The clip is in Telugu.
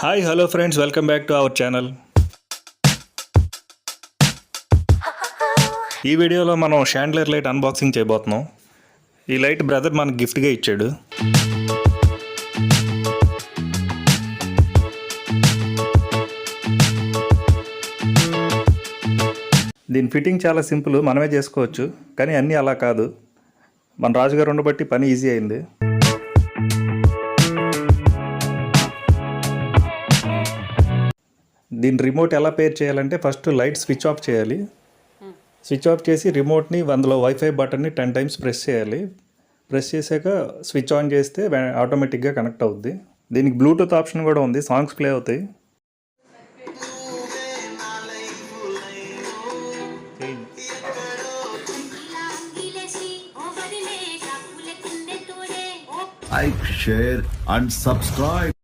Hi hello friends, welcome back to our channel. ఈ వీడియోలో మనం షాండ్లియర్ లైట్ అన్బాక్సింగ్ చేయబోతున్నాం. ఈ లైట్ బ్రదర్ మనకు గిఫ్ట్గా ఇచ్చాడు. దీని ఫిట్టింగ్ చాలా సింపుల్, మనమే చేసుకోవచ్చు. కానీ అన్నీ అలా కాదు. మన రాజుగారు ఉండబట్టి పని ఈజీ అయింది. దీని రిమోట్ ఎలా పేర్ చేయాలంటే ఫస్ట్ లైట్ స్విచ్ ఆఫ్ చేయాలి. స్విచ్ ఆఫ్ చేసి రిమోట్ని అందులో వైఫై బటన్ని 10 టైమ్స్ ప్రెస్ చేయాలి. ప్రెస్ చేశాక స్విచ్ ఆన్ చేస్తే ఆటోమేటిక్గా కనెక్ట్ అవుద్ది. దీనికి బ్లూటూత్ ఆప్షన్ కూడా ఉంది, సాంగ్స్ ప్లే అవుతాయి. Like, share and subscribe.